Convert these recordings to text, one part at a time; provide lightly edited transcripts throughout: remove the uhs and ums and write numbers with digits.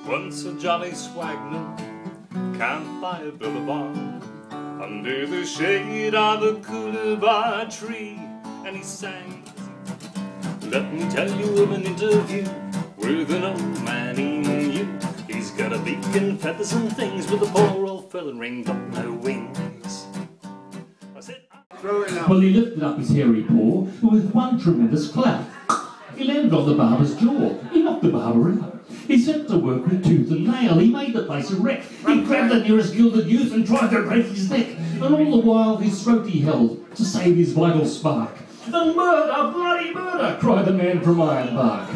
Once a jolly swagman camped by a billabong under the shade of a coolabah tree, and he sang, "Let me tell you of an interview with an old man he knew. He's got a beak and feathers and things, but the poor old fella ain't got no wings." I said, well, he lifted up his hairy paw with one tremendous clap. He landed on the barber's jaw. He knocked the barber out. He set to work with tooth and nail. He made the place a wreck. He grabbed the nearest gilded youth and tried to break his neck. And all the while his throat he held to save his vital spark. "And murder, bloody murder!" cried the man from Ironbark.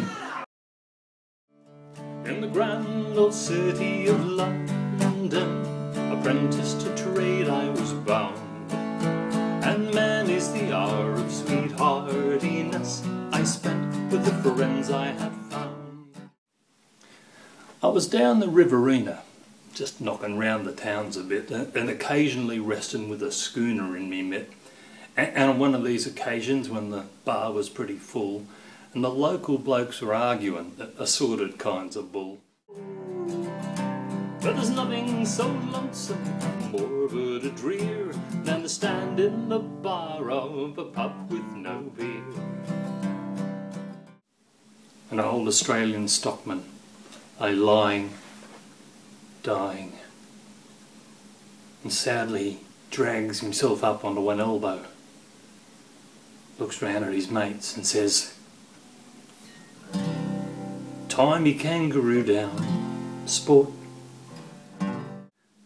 in the grand old city of London, apprentice to trade I was bound, and many's the hour of sweetheartiness I spent with the friends I had found. I was down the Riverina, just knocking round the towns a bit, and occasionally resting with a schooner in me mitt. And on one of these occasions, when the bar was pretty full, and the local blokes were arguing assorted kinds of bull. But there's nothing so lonesome, morbid or drear, than to stand in the bar of a pub with no beer. An old Australian stockman lay lying, dying, and sadly drags himself up onto one elbow, looks round at his mates and says, "Time he kangaroo down, sport."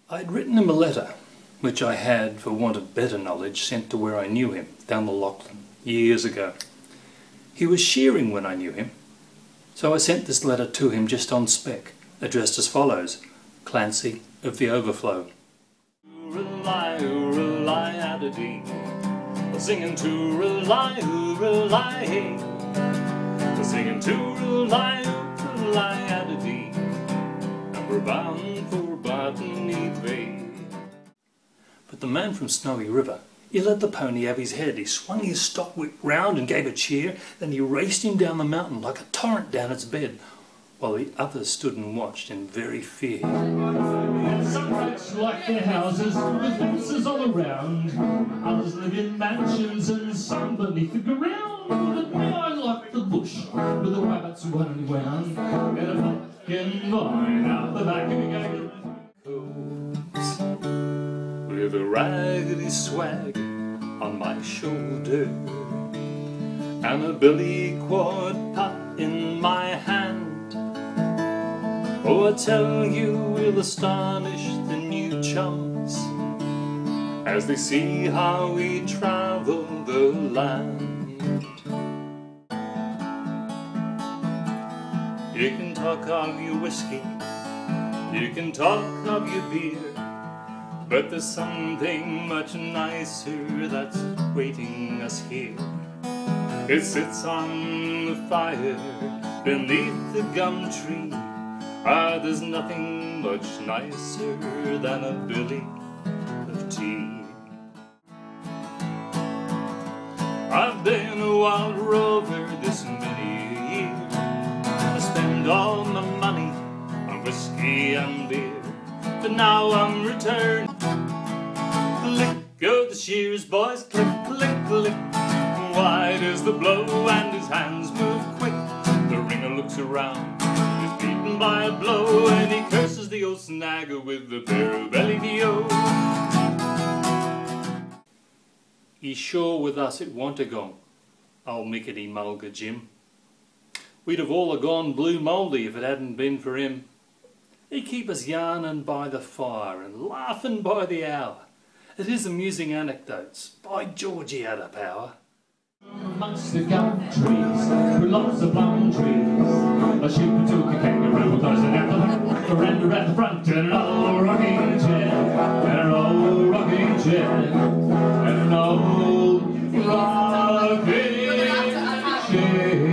I'd written him a letter, which I had, for want of better knowledge, sent to where I knew him, down the Lachlan, years ago. He was shearing when I knew him, so I sent this letter to him just on spec, addressed as follows: Clancy of the Overflow. Rely, addy, singing to rely, singing to rely, addy, and we're bound for Botany Bay. But the man from Snowy River, he let the pony have his head. He swung his stock whip round and gave a cheer, then he raced him down the mountain like a torrent down its bed, while the others stood and watched in very fear. Some folks like their houses with fences all around, others live in mansions and some beneath the ground. But me, I like the bush with the rabbits running round, and a pumpkin vine out the back of the gate. With a raggedy swag on my shoulder and a billy quad pot in my hand. Oh, I tell you, we'll astonish the new chums as they see how we travel the land. You can talk of your whiskey, you can talk of your beer, but there's something much nicer that's waiting us here. It sits on the fire beneath the gum tree. Ah, there's nothing much nicer than a billy of tea. I've been a wild rover this many years. I spend all my money on whiskey and beer, but now I'm returned. Click go the shears, boys, click, click, click. Wide is the blow and his hands move quick. The ringer looks around, he's beaten by a blow, and he curses the old snagger with the pair of belly D.O. He's sure with us it won't a gone, old Mickety Mulga Jim. We'd have all a gone blue mouldy if it hadn't been for him. He'd keep us yarning by the fire and laughing by the hour. It is amusing anecdotes. By George, he had a power. Amongst the gum trees, with lots of plum trees, a sheep took a kangaroo, close it at the back, a render at the front, and an old rocking chair, and an old rocking chair, and an old rocking chair.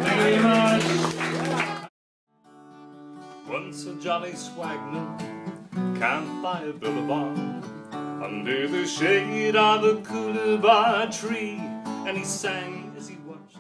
Thank you very much. Once a jolly swagman camped by a billabong under the shade of a coolabah tree, and he sang as he watched